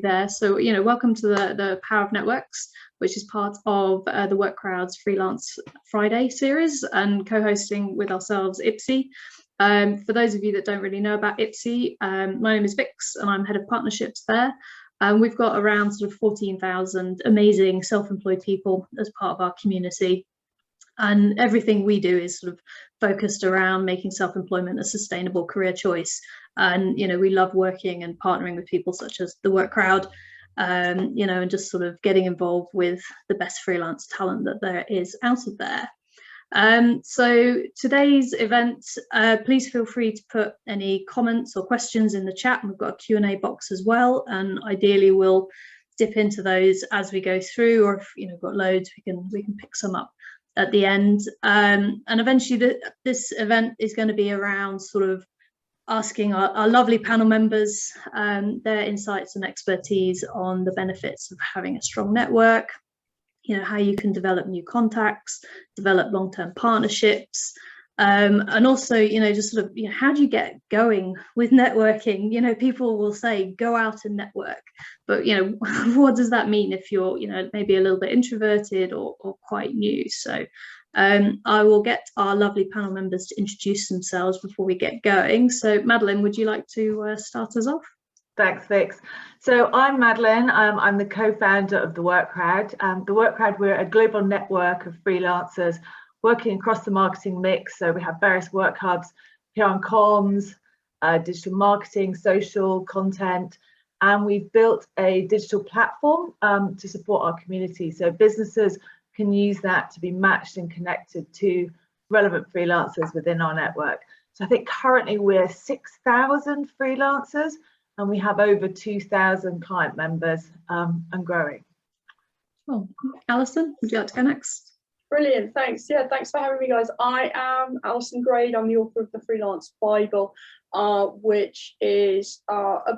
there. So, welcome to the Power of Networks, which is part of the Work Crowd's Freelance Friday series and co-hosting with ourselves IPSE. For those of you that don't really know about IPSE, my name is Vix and I'm head of partnerships there. We've got around sort of 14,000 amazing self-employed people as part of our community. And everything we do is sort of focused around making self-employment a sustainable career choice. And, we love working and partnering with people such as the Work Crowd, and just sort of getting involved with the best freelance talent that there is out of there. So today's event, please feel free to put any comments or questions in the chat. We've got a Q&A box as well, and ideally we'll dip into those as we go through, or if you've got loads, we can pick some up at the end. And eventually this event is going to be around sort of asking our lovely panel members their insights and expertise on the benefits of having a strong network, how you can develop new contacts, develop long-term partnerships, and also, just sort of, how do you get going with networking? People will say, go out and network, but, what does that mean if you're, maybe a little bit introverted or quite new? So I will get our lovely panel members to introduce themselves before we get going. So Madeleine, would you like to start us off? Thanks, Vix. So I'm Madeleine. I'm the co-founder of the Work Crowd. The Work Crowd, we're a global network of freelancers working across the marketing mix. So we have various work hubs, PR and comms, digital marketing, social content, and we've built a digital platform to support our community. So businesses can use that to be matched and connected to relevant freelancers within our network. So I think currently we're 6,000 freelancers, and we have over 2,000 client members and growing. Well, Alison, would you like to go next? Brilliant, thanks. Yeah, thanks for having me, guys. I am Alison Grade. I'm the author of the Freelance Bible, which is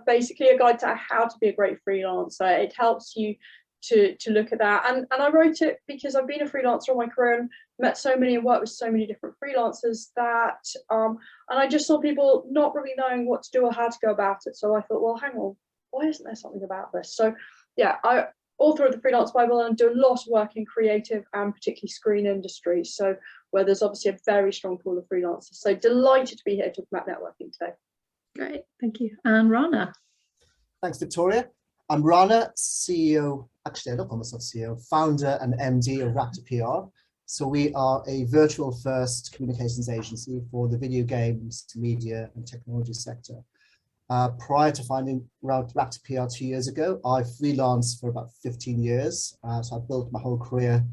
basically a guide to how to be a great freelancer. It helps you to look at that. And I wrote it because I've been a freelancer all my career and met so many and worked with so many different freelancers that, and I just saw people not really knowing what to do or how to go about it. So I thought, well, hang on, why isn't there something about this? So yeah, I author of the Freelance Bible and do a lot of work in creative and particularly screen industries. So where there's obviously a very strong pool of freelancers. So delighted to be here talking about networking today. Great, thank you. And Rana. Thanks, Victoria. I'm Rana, CEO, actually I don't call myself CEO, founder and MD of Raptor PR. So we are a virtual first communications agency for the video games, media and technology sector. Prior to finding Raptor PR 2 years ago, I freelanced for about 15 years. So I built my whole career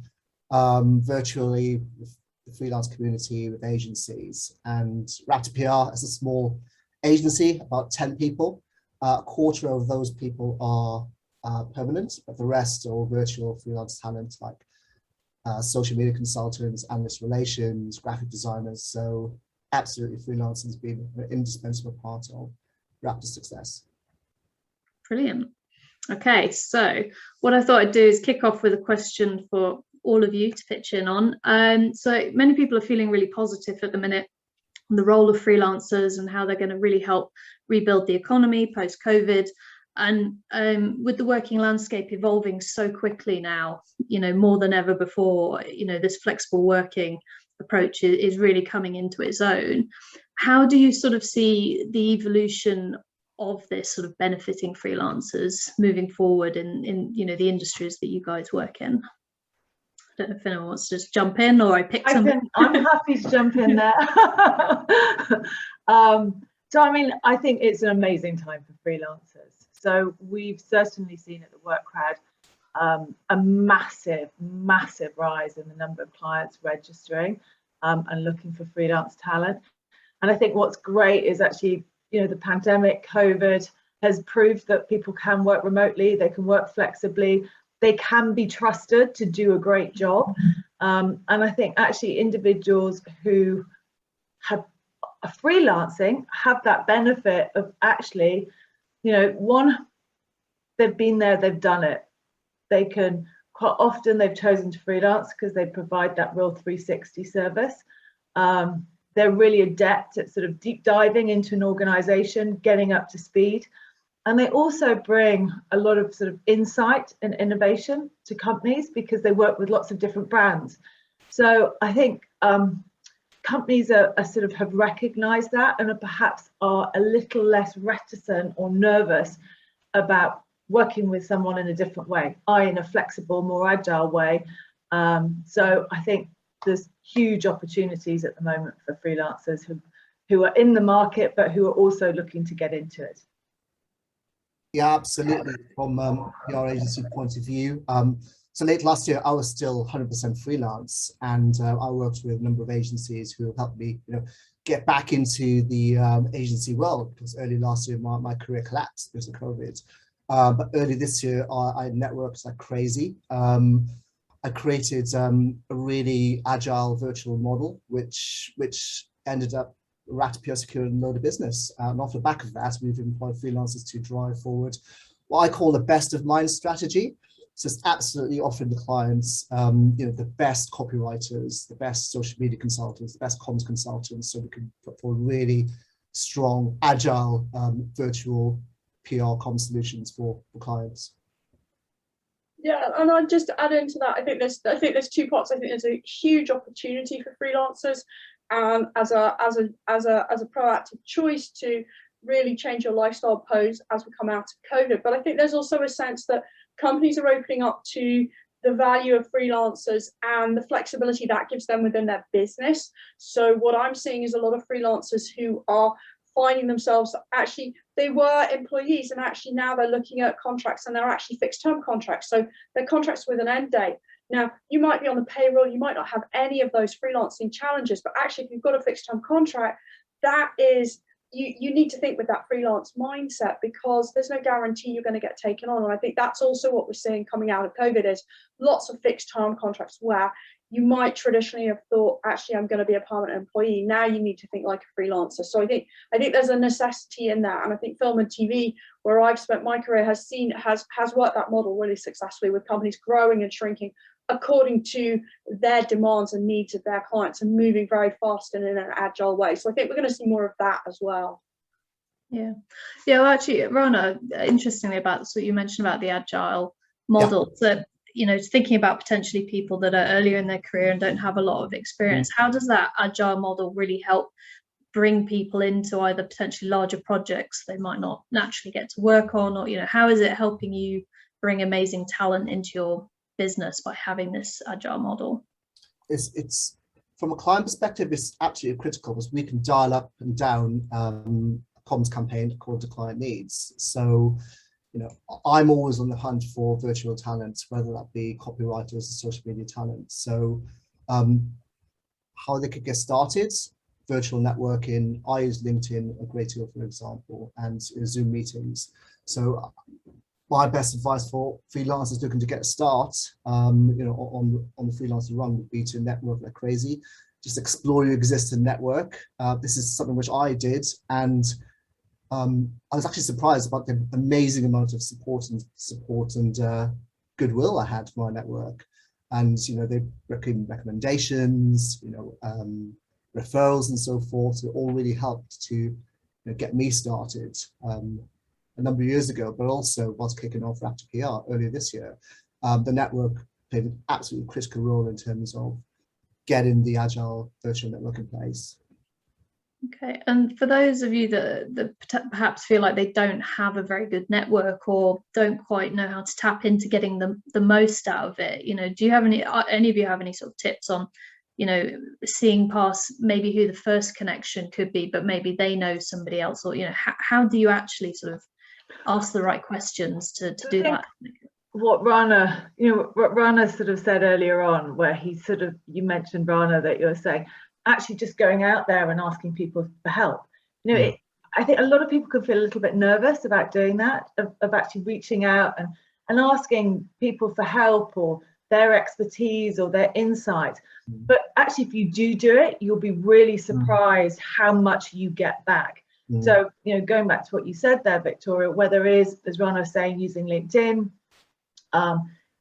virtually with the freelance community, with agencies. And Raptor PR is a small agency, about 10 people. A quarter of those people are permanent, but the rest are all virtual freelance talent like social media consultants, analyst relations, graphic designers. So absolutely freelancing has been an indispensable part of Raptor's success. Brilliant. Okay, so what I thought I'd do is kick off with a question for all of you to pitch in on. So many people are feeling really positive at the minute on the role of freelancers and how they're going to really help rebuild the economy post-COVID. And with the working landscape evolving so quickly now, more than ever before, this flexible working approach is really coming into its own. How do you sort of see the evolution of this sort of benefiting freelancers moving forward in the industries that you guys work in? I don't know if anyone wants to just jump in, or I pick something. I'm happy to jump in there. So I mean, I think it's an amazing time for freelancers. So we've certainly seen at the Work Crowd a massive rise in the number of clients registering and looking for freelance talent. And I think what's great is actually, the pandemic, COVID has proved that people can work remotely, they can work flexibly, they can be trusted to do a great job. And I think actually individuals who are freelancing have that benefit of actually, one, they've been there, they've done it. They can, quite often they've chosen to freelance because they provide that real 360 service. They're really adept at sort of deep diving into an organization, getting up to speed. And they also bring a lot of sort of insight and innovation to companies because they work with lots of different brands. So I think companies are sort of have recognized that and perhaps are a little less reticent or nervous about working with someone in a different way, in a flexible, more agile way. So I think there's huge opportunities at the moment for freelancers who are in the market, but who are also looking to get into it. Yeah, absolutely. From our agency point of view. So late last year, I was still 100% freelance, and I worked with a number of agencies who helped me, get back into the agency world, because early last year my career collapsed because of COVID. But early this year, I networked like crazy. I created a really agile virtual model, which ended up Raptor securing a load of business. And off the back of that, we've employed freelancers to drive forward what I call the best of mind strategy. So it's absolutely offering the clients, the best copywriters, the best social media consultants, the best comms consultants, so we can put forward really strong, agile, virtual PR comms solutions for clients. Yeah, and I'd just add into that. I think there's two parts. I think there's a huge opportunity for freelancers, and as a proactive choice to really change your lifestyle pose as we come out of COVID. But I think there's also a sense that companies are opening up to the value of freelancers and the flexibility that gives them within their business. So what I'm seeing is a lot of freelancers who are finding themselves, actually they were employees and actually now they're looking at contracts and they're actually fixed term contracts. So they're contracts with an end date. Now, you might be on the payroll, you might not have any of those freelancing challenges, but actually if you've got a fixed term contract, that is, you need to think with that freelance mindset, because there's no guarantee you're going to get taken on. And I think that's also what we're seeing coming out of COVID is lots of fixed term contracts where you might traditionally have thought, actually, I'm going to be a permanent employee. Now you need to think like a freelancer. So I think there's a necessity in that. And I think film and TV, where I've spent my career, has worked that model really successfully, with companies growing and shrinking according to their demands and needs of their clients and moving very fast and in an agile way. So I think we're going to see more of that as well. Yeah. Well, actually, Rana, interestingly about what you mentioned about the agile model, that thinking about potentially people that are earlier in their career and don't have a lot of experience, how does that agile model really help bring people into either potentially larger projects they might not naturally get to work on, or how is it helping you bring amazing talent into your business by having this agile model? It's from a client perspective, it's absolutely critical, because we can dial up and down a comms campaign according to client needs. So I'm always on the hunt for virtual talent, whether that be copywriters or social media talent. So how they could get started: virtual networking. I use LinkedIn a great deal, for example, and Zoom meetings. So my best advice for freelancers looking to get a start, on the freelancer run, would be to network like crazy. Just explore your existing network. This is something which I did, and I was actually surprised about the amazing amount of support and goodwill I had for my network. And they recommend recommendations, referrals and so forth. So it all really helped to get me started a number of years ago, but also was kicking off Raptor PR earlier this year. The network played an absolutely critical role in terms of getting the agile virtual network in place. Okay, and for those of you that perhaps feel like they don't have a very good network or don't quite know how to tap into getting the most out of it, do you have any of you have any sort of tips on, seeing past maybe who the first connection could be, but maybe they know somebody else, or how do you actually sort of ask the right questions to do that? What Rana sort of said earlier on, where you mentioned, Rana, that you're saying, actually just going out there and asking people for help. I think a lot of people can feel a little bit nervous about doing that, of actually reaching out and asking people for help or their expertise or their insight. But actually, if you do it, you'll be really surprised how much you get back. So, going back to what you said there, Victoria, whether it is, as Rana was saying, using LinkedIn,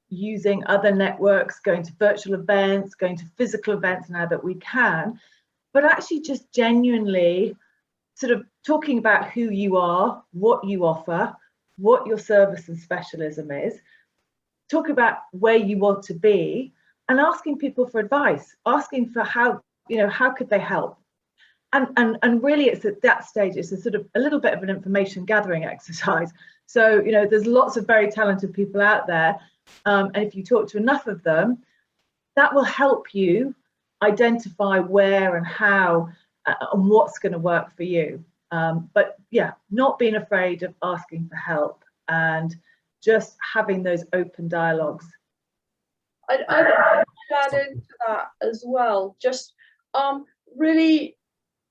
using other networks, going to virtual events, going to physical events now that we can, but actually just genuinely sort of talking about who you are, what you offer, what your service and specialism is, talk about where you want to be, and asking people for advice, asking for how could they help. And really, it's at that stage, it's a sort of a little bit of an information gathering exercise. So, there's lots of very talented people out there. And if you talk to enough of them, that will help you identify where and how and what's going to work for you. But yeah, not being afraid of asking for help and just having those open dialogues. I'd add into that as well. Just really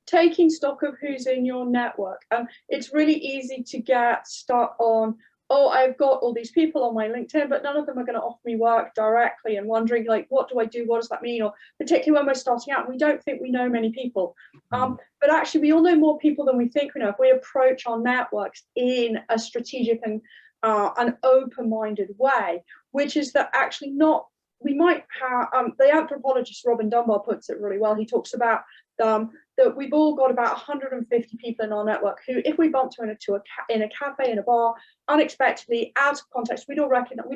taking stock of who's in your network. It's really easy to get stuck on, oh, I've got all these people on my LinkedIn, but none of them are going to offer me work directly, and wondering, like, what do I do? What does that mean? Or particularly when we're starting out, we don't think we know many people. But actually, we all know more people than we think we know if we approach our networks in a strategic and an open-minded way, which is that actually not, we might have, the anthropologist Robin Dunbar puts it really well. He talks about that we've all got about 150 people in our network who, if we bumped into in a cafe, in a bar, unexpectedly, out of context, we'd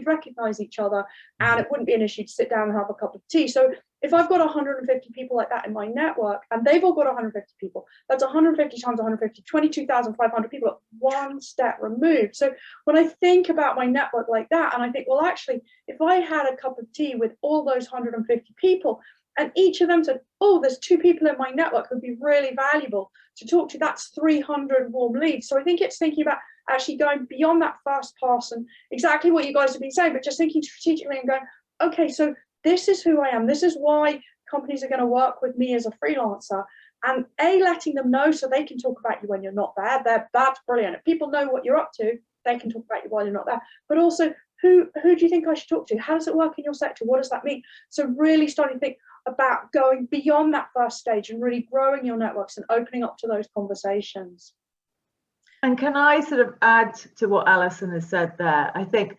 recognize each other, and it wouldn't be an issue to sit down and have a cup of tea. So if I've got 150 people like that in my network, and they've all got 150 people, that's 150 times 150, 22,500 people at one step removed. So when I think about my network like that, and I think, well, actually, if I had a cup of tea with all those 150 people, and each of them said, oh, there's 2 people in my network who'd be really valuable to talk to, that's 300 warm leads. So I think it's thinking about actually going beyond that first pass, and exactly what you guys have been saying, but just thinking strategically and going, okay, so this is who I am. This is why companies are going to work with me as a freelancer. And letting them know so they can talk about you when you're not there. That's brilliant. If people know what you're up to, they can talk about you while you're not there. But also, who do you think I should talk to? How does it work in your sector? What does that mean? So really starting to think about going beyond that first stage and really growing your networks and opening up to those conversations. And can I sort of add to what Alison has said there? I think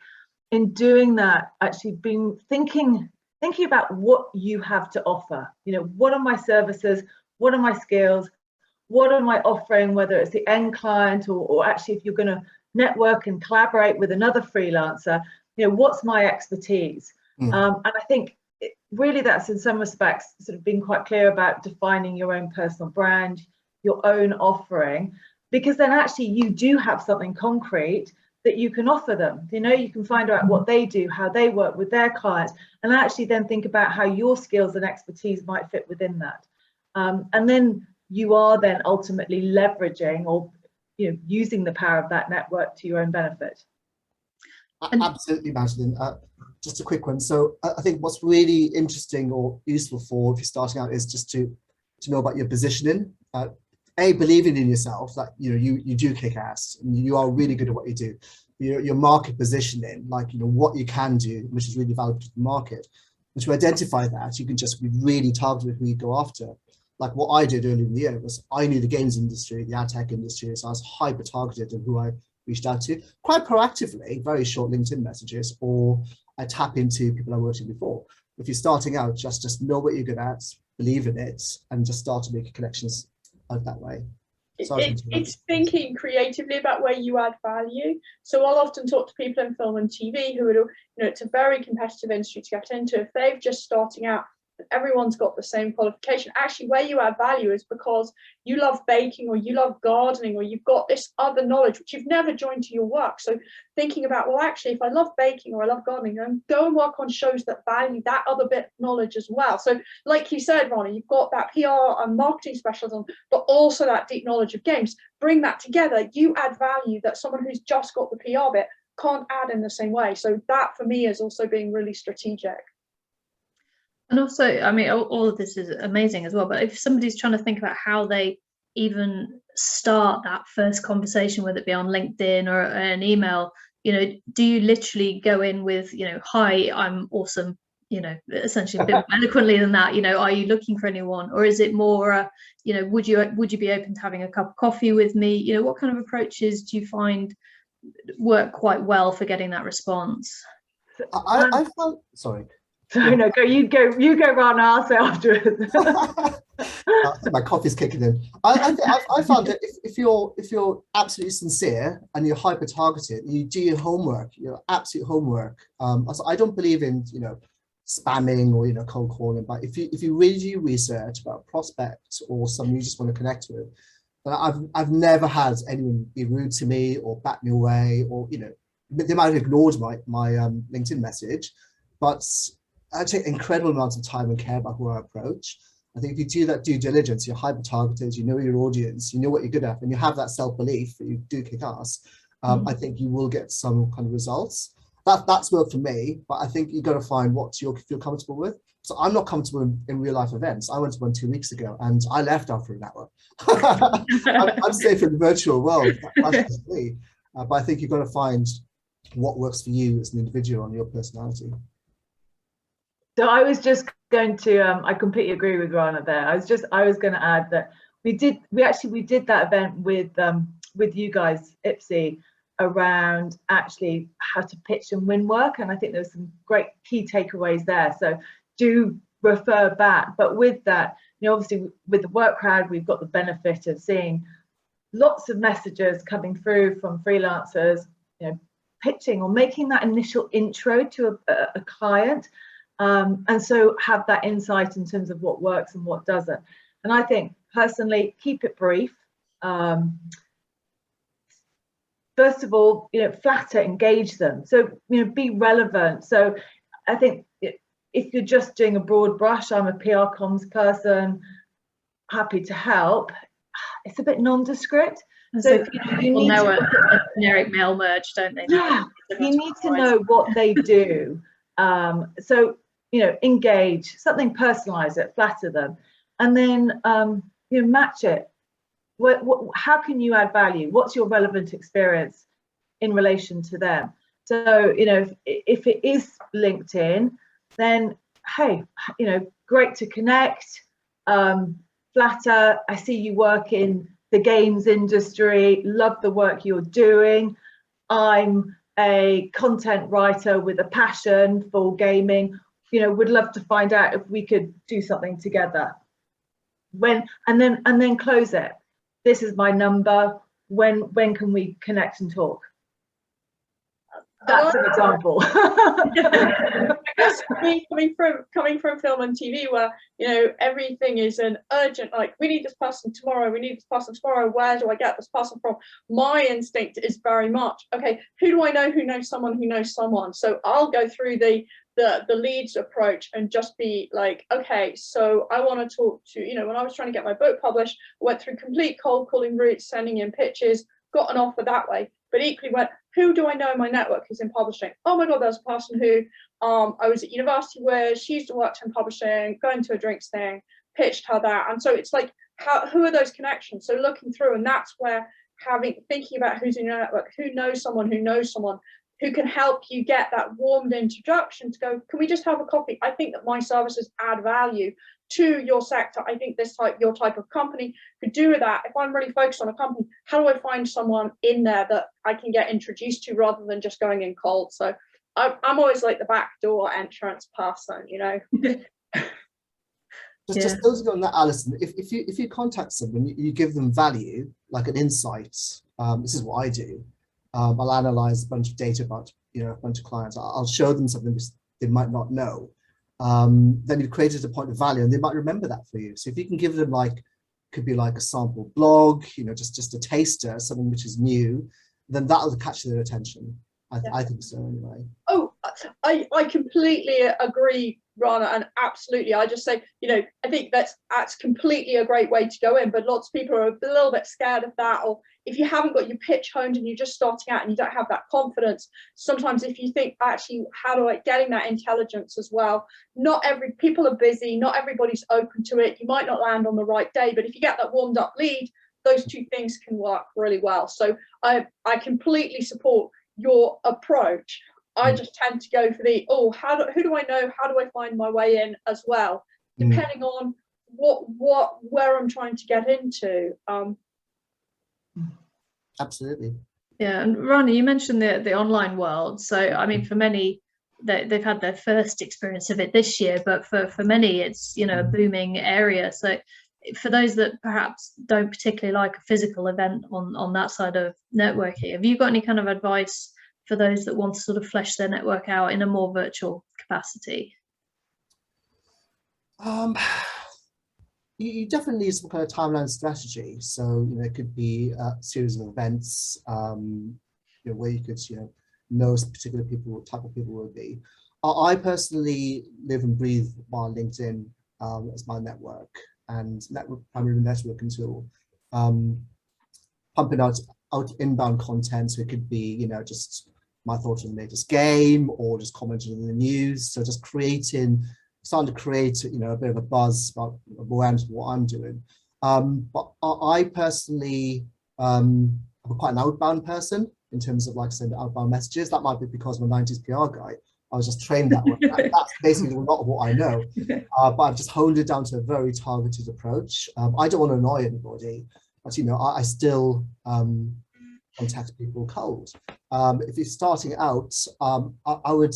in doing that, actually been thinking about what you have to offer. What are my services? What are my skills? What am I offering, whether it's the end client or actually if you're going to network and collaborate with another freelancer, what's my expertise? And I think really that's in some respects sort of being quite clear about defining your own personal brand, your own offering, because then actually you do have something concrete that you can offer them. You can find out what they do, how they work with their clients, and actually then think about how your skills and expertise might fit within that. And then you are then ultimately leveraging or using the power of that network to your own benefit. Absolutely, Madeleine. Just a quick one. So I think what's really interesting or useful for if you're starting out is just to know about your positioning. Believing in yourself, that you do kick ass and you are really good at what you do. Your market positioning, like what you can do, which is really valuable to the market. And to identify that, you can just be really targeted who you go after. Like what I did earlier in the year was I knew the games industry, the ad tech industry, so I was hyper targeted in who I reached out to quite proactively, very short LinkedIn messages, or I tap into people I worked with before. If you're starting out, just know what you're good at, believe in it, and just start to make connections out that way. It's thinking creatively about where you add value. So I'll often talk to people in film and TV who are, it's a very competitive industry to get into. If they've just starting out, everyone's got the same qualification. Actually, where you add value is because you love baking or you love gardening or you've got this other knowledge which you've never joined to your work. So thinking about, well, actually, if I love baking or I love gardening, then go and work on shows that value that other bit of knowledge as well. So like you said, Rana, you've got that PR and marketing specialism, but also that deep knowledge of games. Bring that together. You add value that someone who's just got the PR bit can't add in the same way. So that for me is also being really strategic. And also, I mean, all of this is amazing as well, but if somebody's trying to think about how they even start that first conversation, whether it be on LinkedIn or an email, do you literally go in with, hi, I'm awesome, essentially a bit more eloquently than that, are you looking for anyone? Or is it more, would you be open to having a cup of coffee with me? What kind of approaches do you find work quite well for getting that response? I found, sorry. So no, you go, Rana. I'll say afterwards. My coffee's kicking in. I found that if you're absolutely sincere and you're hyper targeted, you do your homework, your absolute homework. So I don't believe in spamming or cold calling, but if you really do research about a prospect or someone you just want to connect with, I've never had anyone be rude to me or bat me away, or they might have ignored my LinkedIn message, but I take incredible amounts of time and care about who I approach. I think if you do that due diligence, you're hyper targeted, you know your audience, you know what you're good at, and you have that self-belief that you do kick ass, I think you will get some kind of results. That's worked for me, but I think you've got to find what you feel comfortable with. So I'm not comfortable in real life events. I went to one 2 weeks ago and I left after an hour. I'm safe in the virtual world. That's just me. But I think you've got to find what works for you as an individual and your personality. So I was just going to, I completely agree with Rana there. I was going to add that we did that event with you guys, IPSE, around actually how to pitch and win work. And I think there's some great key takeaways there. So do refer back. But with that, obviously with the work crowd, we've got the benefit of seeing lots of messages coming through from freelancers, pitching or making that initial intro to a client. And so have that insight in terms of what works and what doesn't. And I think personally, keep it brief. First of all, flatter, engage them. So, be relevant. So I think if you're just doing a broad brush, I'm a PR comms person, happy to help, it's a bit nondescript. So you need know to a generic mail merge, don't they? Yeah, you need to know what they do. So, engage, something, personalize it, flatter them, and then match it. How can you add value? What's your relevant experience in relation to them? So, if it is LinkedIn, then hey, great to connect. Flatter, I see you work in the games industry, love the work you're doing. I'm a content writer with a passion for gaming. Would love to find out if we could do something together. And then close it. This is my number. When can we connect and talk? That's an example. I guess coming from film and TV, where everything is an urgent, like, we need this person tomorrow, we need this person tomorrow, where do I get this person from? My instinct is very much, okay, who do I know who knows someone who knows someone? So I'll go through the leads approach and just be like, okay, so I want to talk to, when I was trying to get my book published, I went through complete cold calling routes, sending in pitches, got an offer that way, but equally went, who do I know in my network is in publishing? Oh my God, there's a person who I was at university with, she used to work in publishing, going to a drinks thing, pitched her that. And so it's like, who are those connections? So looking through, and that's where thinking about who's in your network, who knows someone who can help you get that warmed introduction to go, can we just have a coffee? I think that my services add value to your sector. I think your type of company could do with that. If I'm really focused on a company, how do I find someone in there that I can get introduced to rather than just going in cold? So I'm always like the backdoor entrance person, Just closing on that, Alison, if you contact someone, you give them value, like an insight. This is what I do. I'll analyze a bunch of data about a bunch of clients. I'll show them something which they might not know. Then you've created a point of value, and they might remember that for you. So if you can give them could be like a sample blog, just a taster, something which is new, then that'll catch their attention. I think so anyway. Oh, I completely agree, Rana, and absolutely. I just say, I think that's completely a great way to go in, but lots of people are a little bit scared of that, or if you haven't got your pitch honed and you're just starting out and you don't have that confidence, sometimes if you think, actually, how do I getting that intelligence as well? People are busy, not everybody's open to it. You might not land on the right day, but if you get that warmed up lead, those two things can work really well. So I completely support your approach. I just tend to go for who do I know? How do I find my way in as well? Depending on where I'm trying to get into. Absolutely. Yeah, and Rana, you mentioned the online world. So I mean, for many they've had their first experience of it this year, but for many it's, you know, a booming area. So for those that perhaps don't particularly like a physical event on that side of networking, have you got any kind of advice for those that want to sort of flesh their network out in a more virtual capacity? You definitely need some kind of timeline strategy. So, you know, it could be a series of events, you know, where you could, you know particular people, what type of people would be. I personally live and breathe on LinkedIn as my network and primary networking tool. Pumping out inbound content, so it could be, you know, just my thoughts on the latest game or just commenting on the news. So just starting to create, you know, a bit of a buzz about awareness of what I'm doing. But I personally am quite an outbound person in terms of like sending outbound messages. That might be because I'm a 90s PR guy. I was just trained that way. That's basically a lot of what I know. But I've just honed it down to a very targeted approach. I don't want to annoy anybody, but, you know, I still contact people cold. If you're starting out, I would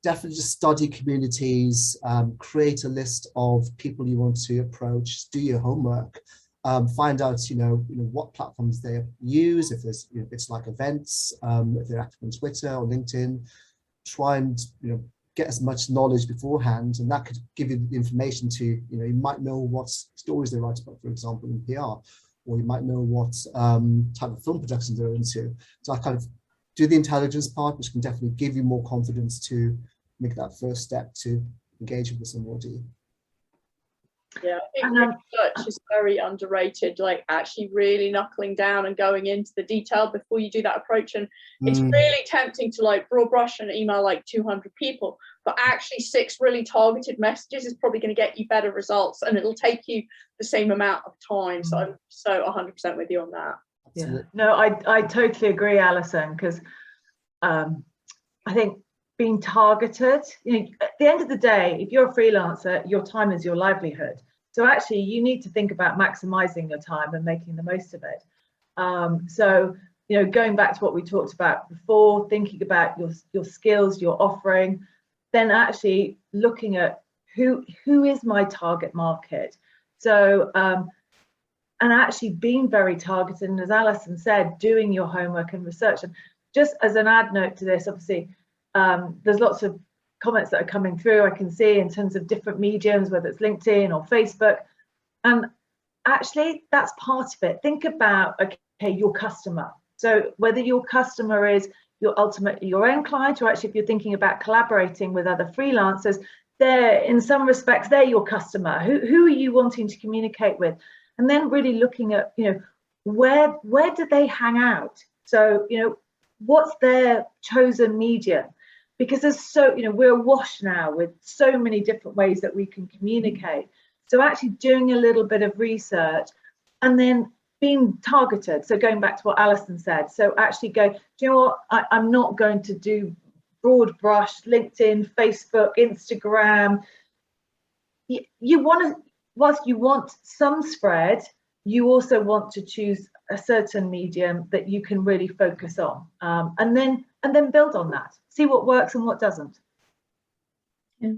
definitely just study communities, create a list of people you want to approach, do your homework, find out, you know what platforms they use, if there's, you know, it's like events, if they're active on Twitter or LinkedIn, try and, you know, get as much knowledge beforehand, and that could give you the information to, you know, you might know what stories they write about, for example, in PR, or you might know what type of film productions they're into. So I kind of do the intelligence part, which can definitely give you more confidence to make that first step to engage with somebody. Yeah, I think research is very underrated, like actually really knuckling down and going into the detail before you do that approach. And it's really tempting to like broad brush and email like 200 people, but actually 6 really targeted messages is probably going to get you better results, and it'll take you the same amount of time. So I'm so 100% with you on that. Yeah, no, I totally agree, Alison, because I think being targeted, you know, at the end of the day, if you're a freelancer, your time is your livelihood. So actually you need to think about maximizing your time and making the most of it. So, you know, going back to what we talked about before, thinking about your skills, your offering, then actually looking at who is my target market. So and actually being very targeted, and as Alison said, doing your homework and research. And just as an add note to this, obviously there's lots of comments that are coming through, I can see, in terms of different mediums, whether it's LinkedIn or Facebook. And actually that's part of it. Think about, okay, your customer. So whether your customer is ultimately your own client, or actually if you're thinking about collaborating with other freelancers, they're, in some respects, they're your customer. Who are you wanting to communicate with? And then really looking at, you know, where do they hang out? So, you know, what's their chosen medium? Because there's so, you know, we're awash now with so many different ways that we can communicate. So actually doing a little bit of research and then being targeted. So going back to what Alison said, so actually go, do you know what, I'm not going to do broad brush, LinkedIn, Facebook, Instagram. You want to, whilst you want some spread, you also want to choose a certain medium that you can really focus on, and then build on that, see what works and what doesn't. Yeah,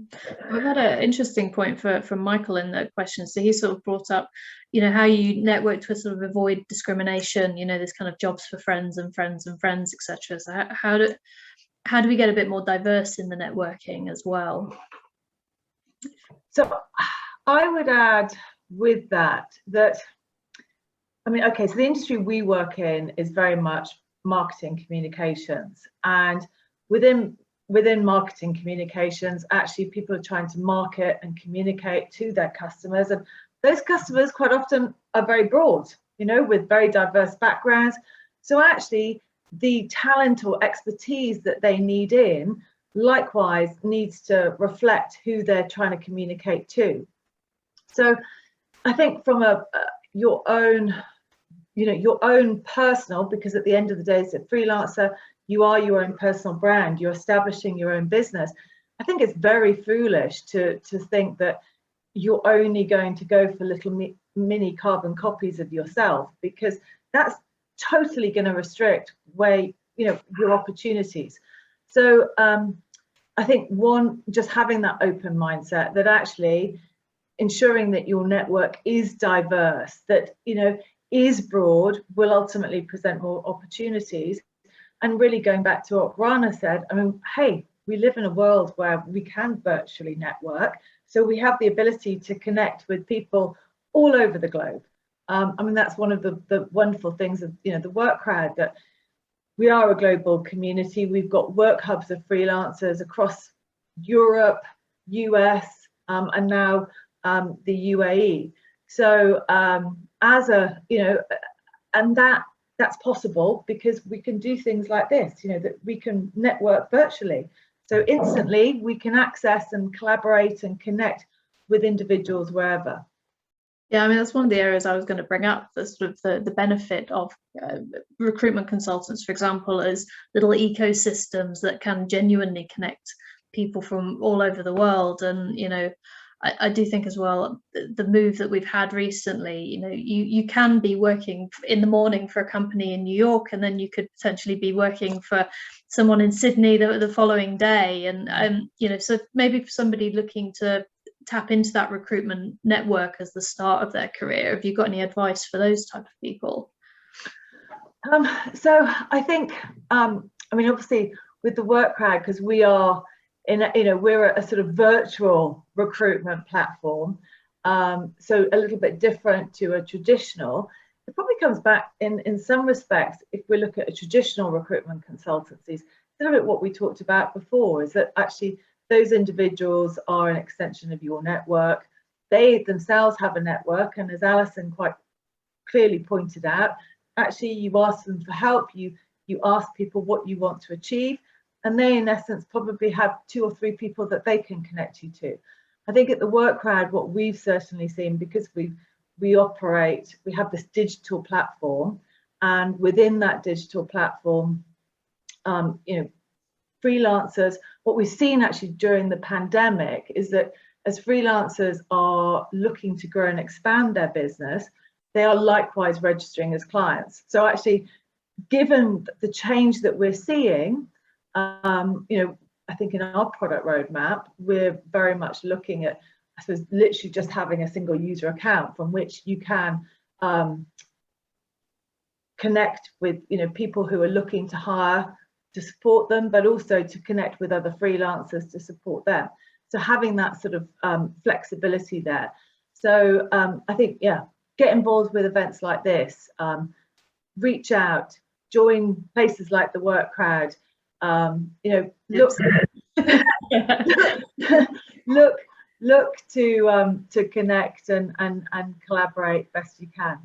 we've had an interesting point from Michael in the question. So he sort of brought up, you know, how you network to sort of avoid discrimination, you know, this kind of jobs for friends and friends and friends, etc. So how do we get a bit more diverse in the networking as well? So I would add with that, I mean, okay, so the industry we work in is very much marketing communications, and within marketing communications, actually people are trying to market and communicate to their customers, and those customers quite often are very broad, you know, with very diverse backgrounds. So actually the talent or expertise that they need in likewise needs to reflect who they're trying to communicate to. So I think from your own, you know, your own personal, because at the end of the day, as a freelancer, you are your own personal brand, you're establishing your own business. I think it's very foolish to think that you're only going to go for little mini carbon copies of yourself, because that's totally going to restrict where, you know, your opportunities. So I think just having that open mindset, that actually ensuring that your network is diverse, that, you know, is broad, will ultimately present more opportunities. And really going back to what Rana said, I mean, hey, we live in a world where we can virtually network. So we have the ability to connect with people all over the globe. I mean, that's one of the wonderful things of, you know, the work crowd, that we are a global community. We've got work hubs of freelancers across Europe, US, and now the UAE. So as a, you know, and that's possible because we can do things like this, you know, that we can network virtually. So instantly we can access and collaborate and connect with individuals wherever. Yeah, I mean, that's one of the areas I was going to bring up, the sort of the benefit of recruitment consultants, for example, as little ecosystems that can genuinely connect people from all over the world. And, you know, I do think as well, the move that we've had recently, you know, you can be working in the morning for a company in New York, and then you could potentially be working for someone in Sydney the following day. And, you know, so maybe for somebody looking to tap into that recruitment network as the start of their career, have you got any advice for those type of people? So I think, I mean, obviously with the work crowd, because we are we're a sort of virtual recruitment platform, so a little bit different to a traditional. It probably comes back in some respects, if we look at a traditional recruitment consultancies, a little bit what we talked about before, is that actually those individuals are an extension of your network. They themselves have a network, and as Alison quite clearly pointed out, actually you ask them for help, you ask people what you want to achieve, and they in essence probably have 2 or 3 people that they can connect you to. I think at the work crowd, what we've certainly seen, because we have this digital platform, and within that digital platform, you know, freelancers, what we've seen actually during the pandemic is that as freelancers are looking to grow and expand their business, they are likewise registering as clients. So actually, given the change that we're seeing, you know, I think in our product roadmap, we're very much looking at, I suppose, literally just having a single user account from which you can connect with, you know, people who are looking to hire to support them, but also to connect with other freelancers to support them. So having that sort of flexibility there. So I think, yeah, get involved with events like this, reach out, join places like the work crowd, you know, look to connect and collaborate best you can.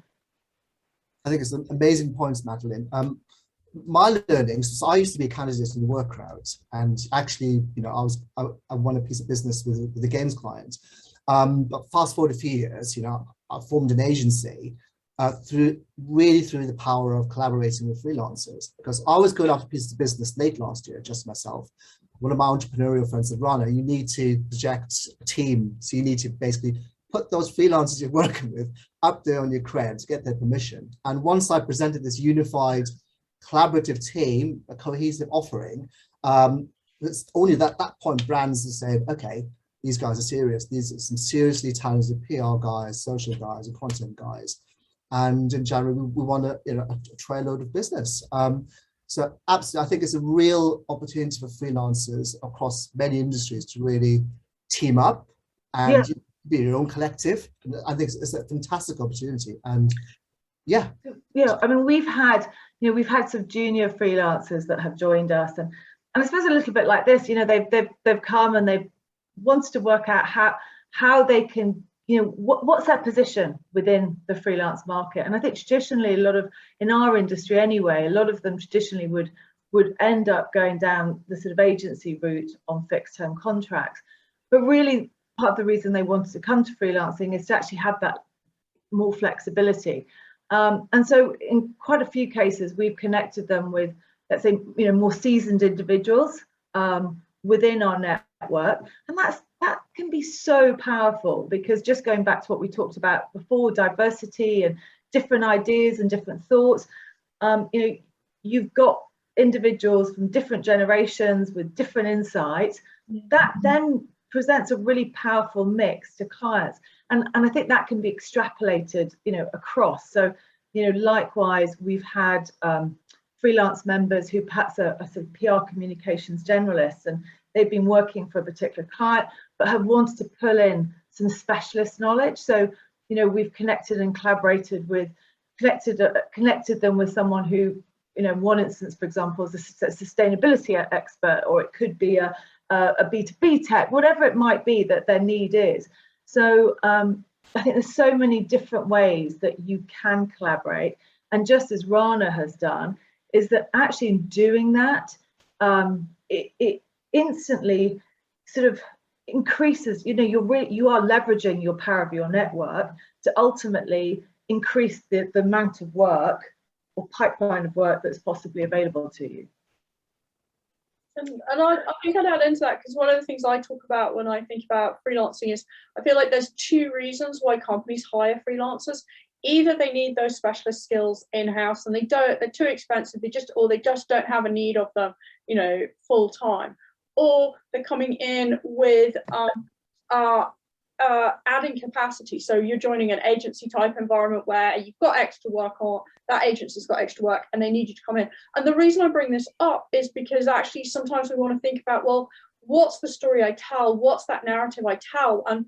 I think it's an amazing points, Madeleine. My learnings, so I used to be a candidate in the work crowd, and actually, you know, I won a piece of business with a games client. But fast forward a few years, you know, I formed an agency through the power of collaborating with freelancers, because I was going after pieces of business late last year, just myself. One of my entrepreneurial friends said, Rana, you need to project a team. So you need to basically put those freelancers you're working with up there on your cred to get their permission. And once I presented this unified collaborative team, a cohesive offering, it's only at that point brands are saying, okay, these guys are serious. These are some seriously talented PR guys, social guys, and content guys. And in January, we want a trailload of business. So absolutely, I think it's a real opportunity for freelancers across many industries to really team up and be your own collective. And I think it's a fantastic opportunity. And yeah, I mean, we've had some junior freelancers that have joined us, and I suppose a little bit like this, you know, they've come and they've wanted to work out how they can, you know, what's their position within the freelance market. And I think traditionally, in our industry anyway, a lot of them traditionally would end up going down the sort of agency route on fixed term contracts. But really, part of the reason they wanted to come to freelancing is to actually have that more flexibility. And so in quite a few cases, we've connected them with, let's say, you know, more seasoned individuals within our network. And that can be so powerful, because just going back to what we talked about before, diversity and different ideas and different thoughts, you know, you've got individuals from different generations with different insights, that then presents a really powerful mix to clients. And I think that can be extrapolated, across. So, likewise, we've had freelance members who perhaps are sort of PR communications generalists, and they've been working for a particular client, but have wanted to pull in some specialist knowledge. So, we've connected and collaborated with, connected them with someone who, in one instance, for example, is a sustainability expert, or it could be a B2B tech, whatever it might be that their need is. So I think there's so many different ways that you can collaborate. And just as Rana has done, is that actually in doing that, it instantly sort of increases, you are leveraging your power of your network to ultimately increase the amount of work or pipeline of work that's possibly available to you. And I think I'd add into that, because one of the things I talk about when I think about freelancing is I feel like there's two reasons why companies hire freelancers. Either they need those specialist skills in-house and they're too expensive, they just don't have a need of them, full time, or they're coming in with adding capacity. So you're joining an agency type environment where you've got extra work on, that agency's got extra work and they need you to come in. And the reason I bring this up is because actually sometimes we want to think about, well, what's the story I tell? What's that narrative I tell? And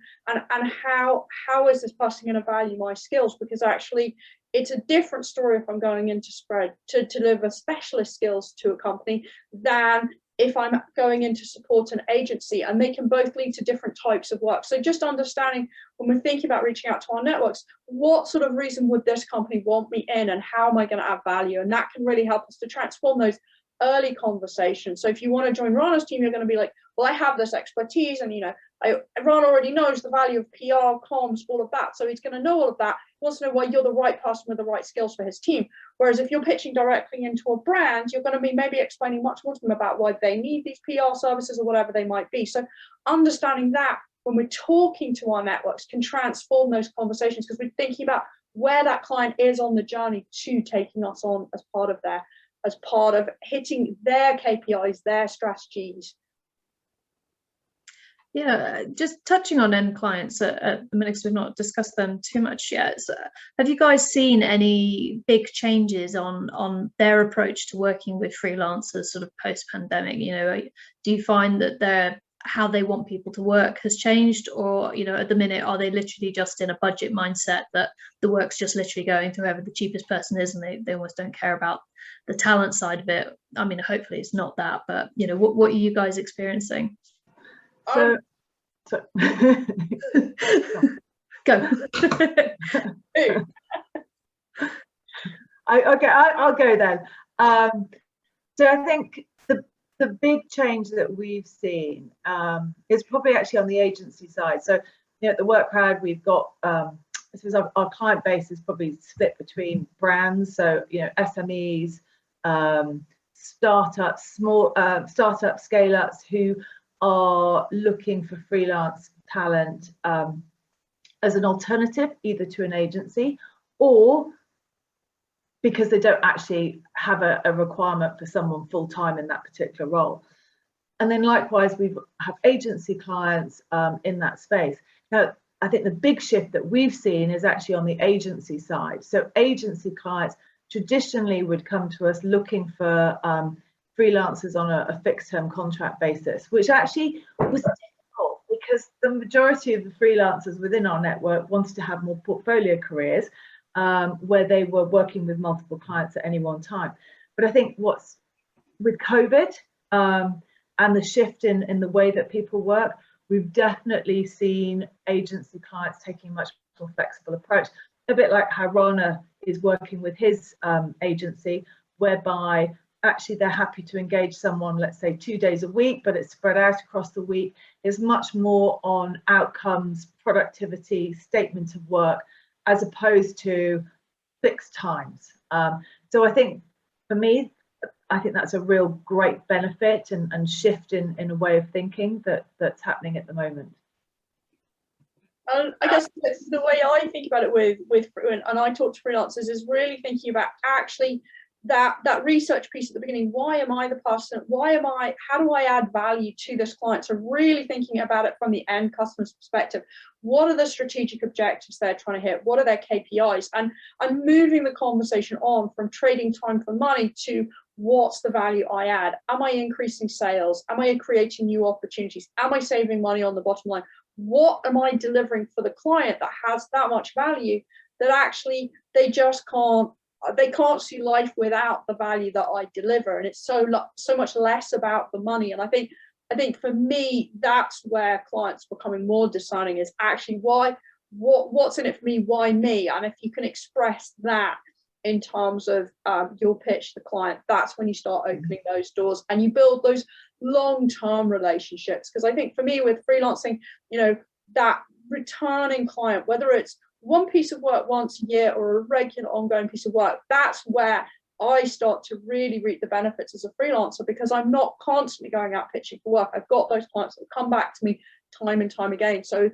how is this person going to value my skills? Because actually it's a different story if I'm going in to deliver specialist skills to a company than if I'm going in to support an agency, and they can both lead to different types of work. So just understanding when we're thinking about reaching out to our networks, what sort of reason would this company want me in, and how am I going to add value? And that can really help us to transform those early conversations. So if you want to join Rana's team, you're going to be like, well, I have this expertise, and Rana already knows the value of PR, comms, all of that. So he's going to know all of that. He wants to know why you're the right person with the right skills for his team. Whereas if you're pitching directly into a brand, you're going to be maybe explaining much more to them about why they need these PR services or whatever they might be. So understanding that when we're talking to our networks can transform those conversations, because we're thinking about where that client is on the journey to taking us on as part of hitting their KPIs, their strategies. Yeah, just touching on end clients at the minute, because we've not discussed them too much yet. So have you guys seen any big changes on their approach to working with freelancers sort of post-pandemic? Do you find that how they want people to work has changed, or at the minute are they literally just in a budget mindset that the work's just literally going to whoever the cheapest person is, and they almost don't care about the talent side of it? I mean, hopefully it's not that, but what are you guys experiencing? So go. I'll go then. So I think the big change that we've seen is probably actually on the agency side. So at the Work Crowd, we've got our client base is probably split between brands, so SMEs, startups, startup scale-ups who are looking for freelance talent as an alternative, either to an agency or because they don't actually have a requirement for someone full-time in that particular role. And then likewise, we have agency clients in that space. Now, I think the big shift that we've seen is actually on the agency side. So agency clients traditionally would come to us looking for freelancers on a fixed-term contract basis, which actually was difficult because the majority of the freelancers within our network wanted to have more portfolio careers where they were working with multiple clients at any one time. But I think what's with COVID and the shift in the way that people work, we've definitely seen agency clients taking a much more flexible approach, a bit like how Rana is working with his agency, whereby actually they're happy to engage someone, let's say 2 days a week, but it's spread out across the week. Is much more on outcomes, productivity, statement of work, as opposed to fixed times. So I think for me, I think that's a real great benefit and shift in a way of thinking that's happening at the moment. I guess the way I think about it with and I talk to freelancers is really thinking about actually that research piece at the beginning, why am I the person, how do I add value to this client? So really thinking about it from the end customer's perspective. What are the strategic objectives they're trying to hit? What are their KPIs? And moving the conversation on from trading time for money to what's the value I add? Am I increasing sales? Am I creating new opportunities? Am I saving money on the bottom line? What am I delivering for the client that has that much value that actually they can't see life without the value that I deliver? And it's so much less about the money. And I think for me, that's where clients becoming more discerning, is actually what's in it for me, why me? And if you can express that in terms of your pitch to the client, that's when you start opening those doors and you build those long-term relationships. Because I think for me with freelancing, that returning client, whether it's one piece of work once a year or a regular ongoing piece of work, that's where I start to really reap the benefits as a freelancer, because I'm not constantly going out pitching for work. I've got those clients that come back to me time and time again. So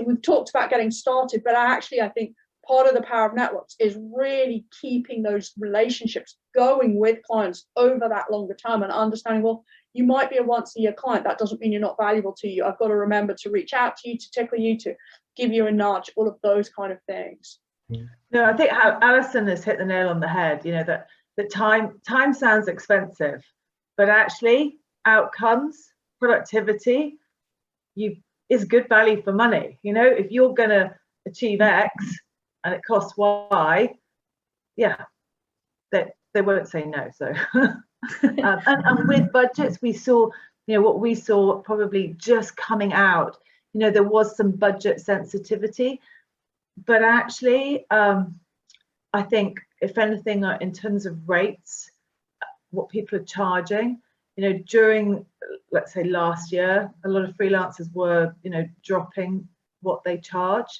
we've talked about getting started, but I think part of the power of networks is really keeping those relationships going with clients over that longer term and understanding, well, you might be a once a year client. That doesn't mean you're not valuable to you. I've got to remember to reach out to you, to tickle you, to give you a nudge, all of those kind of things. No, I think how Alison has hit the nail on the head, that time sounds expensive, but actually outcomes, productivity, is good value for money. If you're going to achieve X and it costs Y, they won't say no. So and with budgets, we saw what we saw probably just coming out, there was some budget sensitivity, but actually I think if anything, in terms of rates, what people are charging, during, let's say, last year, a lot of freelancers were dropping what they charge,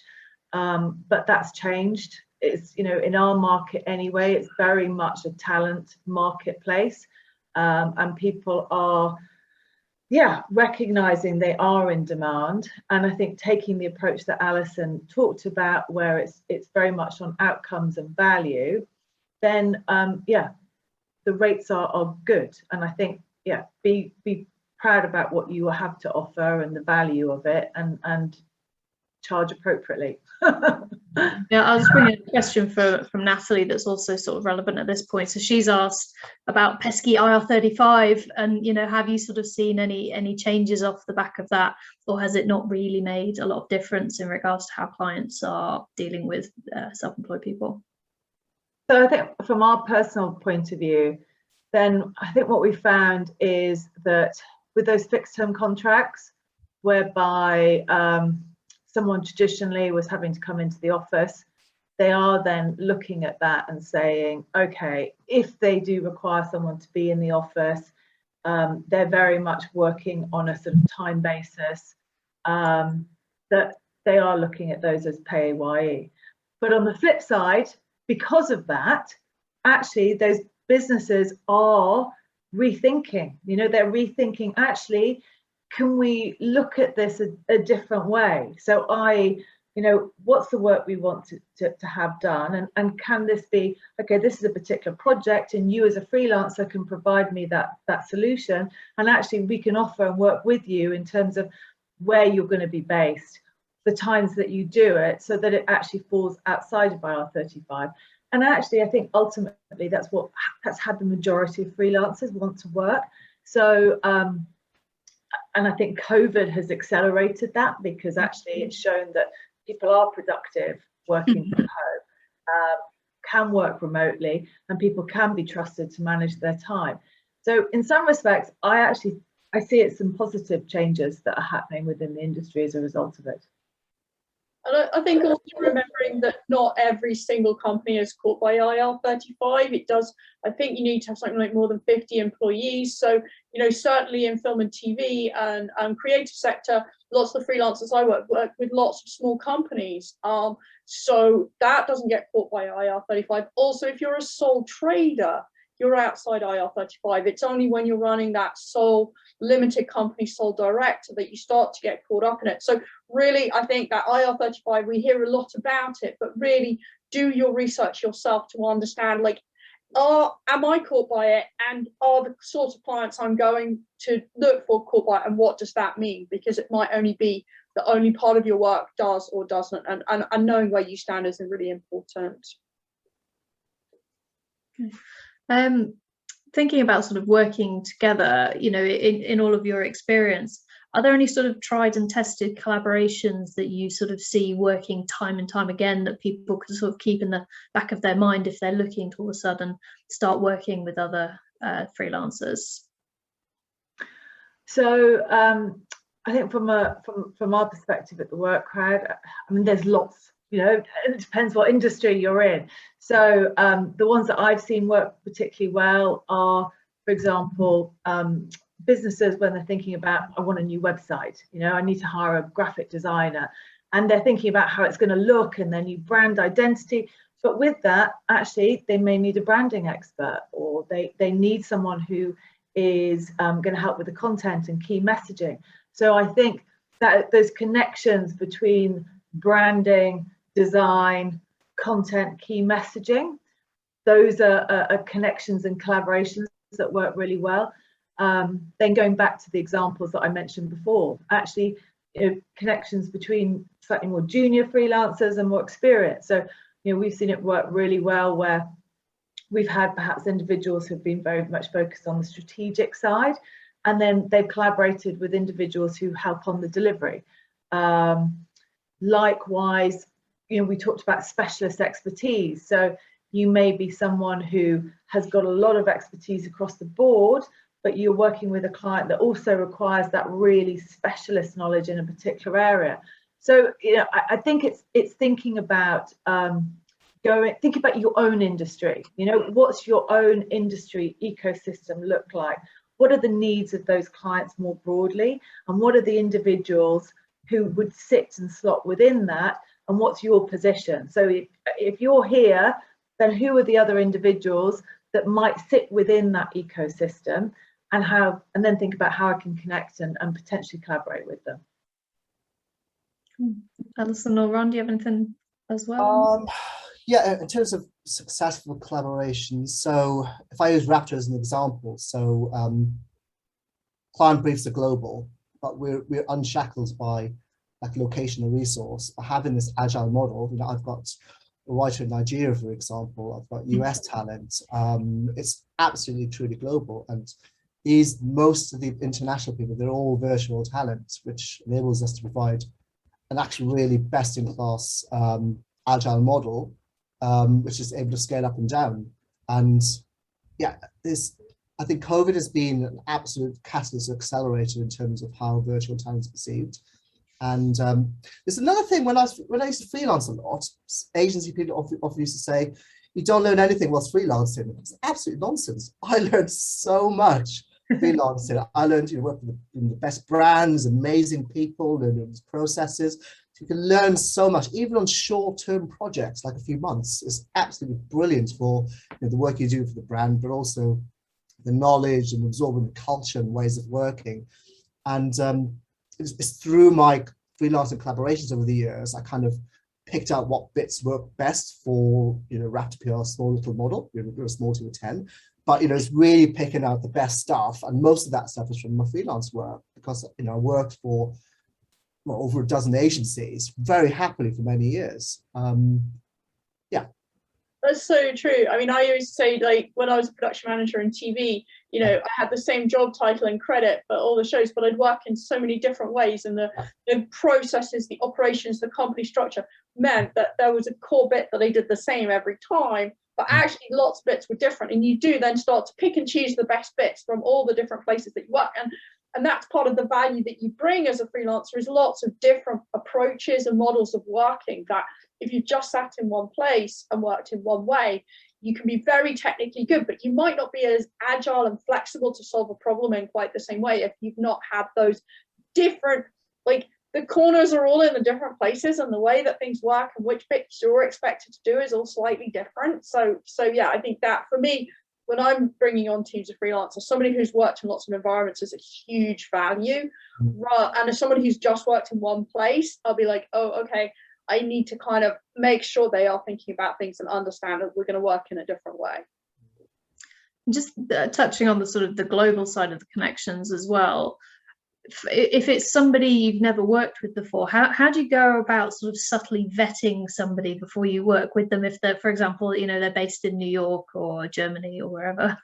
but that's changed. It's in our market anyway, it's very much a talent marketplace, and people are recognizing they are in demand. And I think taking the approach that Alison talked about, where it's very much on outcomes and value, then the rates are good. And I think be proud about what you have to offer and the value of it, and charge appropriately. I was bringing a question from Natalie that's also sort of relevant at this point. So she's asked about pesky IR35, and have you sort of seen any changes off the back of that, or has it not really made a lot of difference in regards to how clients are dealing with self-employed people? So I think from our personal point of view, then I think what we found is that with those fixed term contracts, whereby someone traditionally was having to come into the office, they are then looking at that and saying, okay, if they do require someone to be in the office, they're very much working on a sort of time basis, that they are looking at those as PAYE. But on the flip side, because of that, actually those businesses are rethinking, they're rethinking, actually, can we look at this a different way? So what's the work we want to have done, and can this be, okay, this is a particular project and you as a freelancer can provide me that solution, and actually we can offer and work with you in terms of where you're going to be based, the times that you do it, so that it actually falls outside of IR35. And actually I think ultimately that's had the majority of freelancers want to work. So and I think COVID has accelerated that, because actually it's shown that people are productive working from home, can work remotely, and people can be trusted to manage their time. So in some respects, I see it some positive changes that are happening within the industry as a result of it. And I think also remembering that not every single company is caught by IR35. It does, I think you need to have something like more than 50 employees. So, certainly in film and TV and creative sector, lots of the freelancers I work with lots of small companies. So that doesn't get caught by IR35. Also, if you're a sole trader, you're outside IR35. It's only when you're running that sole limited company, sole director, that you start to get caught up in it. So really, I think that IR35, we hear a lot about it, but really do your research yourself to understand, am I caught by it, and are the sort of clients I'm going to look for caught by it, and what does that mean? Because it might only be the only part of your work does or doesn't, and knowing where you stand is really important. Thinking about sort of working together, you know, in all of your experience, are there any sort of tried and tested collaborations that you sort of see working time and time again that people can sort of keep in the back of their mind if they're looking to all of a sudden start working with other freelancers? So I think from our perspective at the Work Crowd, I mean, there's lots, you know, it depends what industry you're in. So the ones that I've seen work particularly well are, for example, businesses when they're thinking about, I want a new website, you know, I need to hire a graphic designer, and they're thinking about how it's going to look and their new brand identity. But with that, actually, they may need a branding expert, or they need someone who is going to help with the content and key messaging. So I think that those connections between branding, design, content, key messaging, those are connections and collaborations that work really well. Then going back to the examples that I mentioned before, actually, you know, connections between slightly more junior freelancers and more experienced. So, you know, we've seen it work really well where we've had perhaps individuals who've been very much focused on the strategic side, and then they've collaborated with individuals who help on the delivery. Likewise, you know, we talked about specialist expertise. So you may be someone who has got a lot of expertise across the board, but you're working with a client that also requires that really specialist knowledge in a particular area. So, you know, I think it's thinking about think about your own industry. You know, what's your own industry ecosystem look like? What are the needs of those clients more broadly? And what are the individuals who would sit and slot within that? And what's your position? So if you're here, then who are the other individuals that might sit within that ecosystem, and then think about how I can connect and potentially collaborate with them. Alison or Ron, do you have anything as well? Yeah, in terms of successful collaborations, so if I use Raptor as an example, so client briefs are global, but we're unshackled by like location or resource. But having this agile model, you know, I've got a writer in Nigeria, for example, I've got US talent. It's absolutely truly global, and most of the international people, they're all virtual talent, which enables us to provide an actually really best-in-class agile model, which is able to scale up and down. And yeah, I think COVID has been an absolute catalyst accelerator in terms of how virtual talent is perceived. And there's another thing, when I used to freelance a lot, agency people often used to say, you don't learn anything whilst freelancing. It's absolute nonsense. I learned so much freelancing. I learned, you know, work with the best brands, amazing people, and processes. So you can learn so much, even on short-term projects, like a few months. It's absolutely brilliant for, you know, the work you do for the brand, but also the knowledge and absorbing the culture and ways of working. And it's through my freelancing collaborations over the years, I kind of picked out what bits work best for, you know, Raptor PR small little model. We're a small team of 10, but, you know, it's really picking out the best stuff. And most of that stuff is from my freelance work, because, you know, I worked for over a dozen agencies very happily for many years. Yeah. That's so true. I mean, I used to say, like, when I was a production manager in TV, you know, I had the same job title and credit for all the shows, but I'd work in so many different ways, and the processes, the operations, the company structure meant that there was a core bit that I did the same every time, but actually lots of bits were different. And you do then start to pick and choose the best bits from all the different places that you work. And that's part of the value that you bring as a freelancer, is lots of different approaches and models of working, that if you just sat in one place and worked in one way, you can be very technically good, but you might not be as agile and flexible to solve a problem in quite the same way if you've not had those different, like, the corners are all in the different places, and the way that things work and which bits you're expected to do is all slightly different. So yeah, I think that for me, when I'm bringing on teams of freelancers, somebody who's worked in lots of environments is a huge value. And as somebody who's just worked in one place, I'll be like, oh, okay, I need to kind of make sure they are thinking about things and understand that we're going to work in a different way. Just touching on the sort of the global side of the connections as well. If it's somebody you've never worked with before, how do you go about sort of subtly vetting somebody before you work with them, if they're, for example, you know, they're based in New York or Germany or wherever?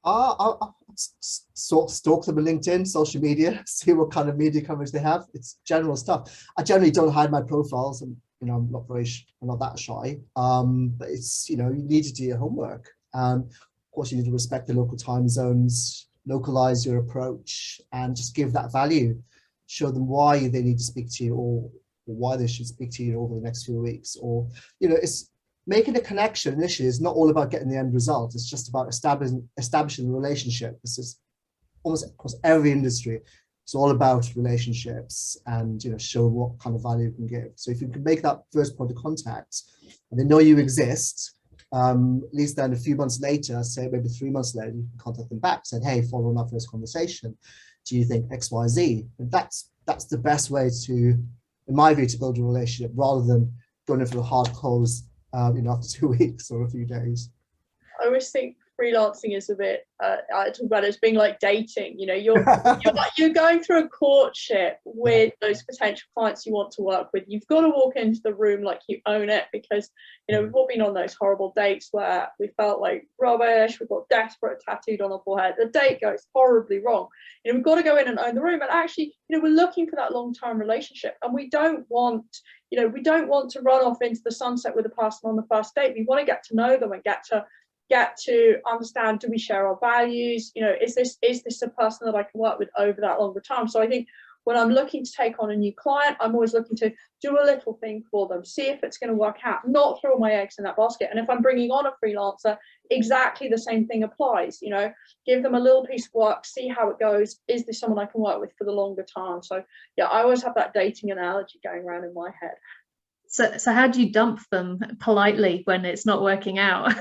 I'll stalk them on LinkedIn, social media, see what kind of media coverage they have. It's general stuff. I generally don't hide my profiles, and you know, I'm not that shy. But it's, you know, you need to do your homework. Of course, you need to respect the local time zones, localize your approach, and just give that value. Show them why they need to speak to you, or why they should speak to you over the next few weeks. Or, you know, it's making a connection initially is not all about getting the end result. It's just about establishing a relationship. This is almost across every industry. It's all about relationships, and, you know, show what kind of value you can give. So if you can make that first point of contact and they know you exist, at least then a few months later, say maybe 3 months later, you can contact them back, saying, hey, following our first conversation, do you think X, Y, Z? And that's the best way to, in my view, to build a relationship, rather than going in for a hard close, you know, after 2 weeks or a few days. I always think freelancing is a bit, I talk about it as being like dating. You know, you're going through a courtship with those potential clients you want to work with. You've got to walk into the room like you own it, because, you know, we've all been on those horrible dates where we felt like rubbish, we got desperate tattooed on our forehead, the date goes horribly wrong. You know, we've got to go in and own the room. And actually, you know, we're looking for that long-term relationship, and we don't want, you know, we don't want to run off into the sunset with a person on the first date. We want to get to know them and get to understand, do we share our values? You know, is this a person that I can work with over that longer time? So I think when I'm looking to take on a new client, I'm always looking to do a little thing for them, see if it's going to work out, not throw my eggs in that basket. And if I'm bringing on a freelancer, exactly the same thing applies. You know, give them a little piece of work, see how it goes. Is this someone I can work with for the longer time? So yeah, I always have that dating analogy going around in my head. So how do you dump them politely when it's not working out?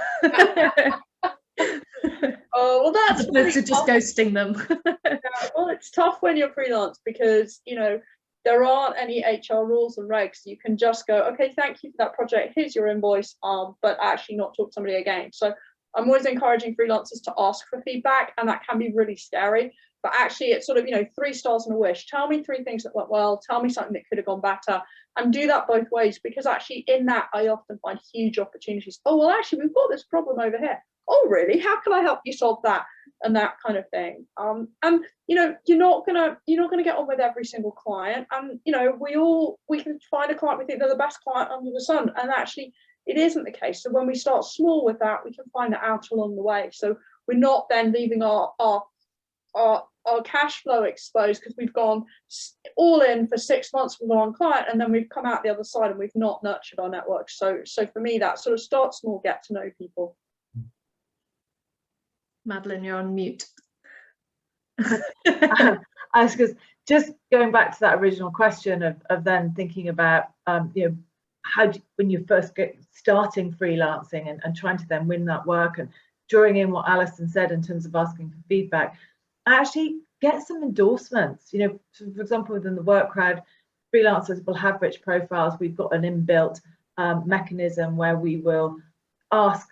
Oh, well, that's as opposed to just ghosting them. Yeah, well, it's tough when you're freelance, because, you know, there aren't any HR rules and regs. You can just go, okay, thank you for that project, here's your invoice, but actually not talk to somebody again. So I'm always encouraging freelancers to ask for feedback, and that can be really scary. But actually, it's sort of, you know, 3 stars and a wish. Tell me 3 things that went well. Tell me something that could have gone better, and do that both ways, because actually in that I often find huge opportunities. Oh, well, actually, we've got this problem over here. Oh, really? How can I help you solve that? And that kind of thing. And, you know, you're not gonna get on with every single client. And, you know, we can find a client we think they're the best client under the sun, and actually it isn't the case. So when we start small with that, we can find that out along the way. So we're not then leaving our cash flow exposed, because we've gone all in for 6 months with one client, and then we've come out the other side and we've not nurtured our network. So for me, that sort of start small, get to know people. Madeleine, you're on mute. I was just going back to that original question of then thinking about, you know, how when you first get starting freelancing and trying to then win that work, and drawing in what Alison said in terms of asking for feedback, actually get some endorsements. You know, for example, within the work crowd, freelancers will have rich profiles. We've got an inbuilt mechanism where we will ask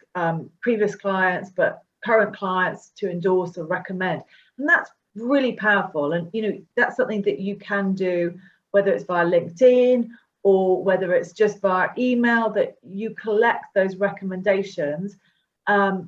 previous clients, but current clients, to endorse or recommend, and that's really powerful. And, you know, that's something that you can do, whether it's via LinkedIn or whether it's just via email, that you collect those recommendations, and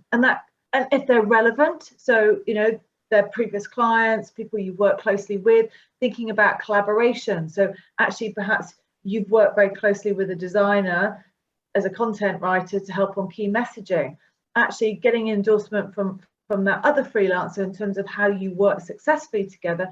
if they're relevant, so, you know, their previous clients, people you work closely with, thinking about collaboration. So actually, perhaps you've worked very closely with a designer as a content writer to help on key messaging. Actually getting endorsement from that other freelancer in terms of how you work successfully together,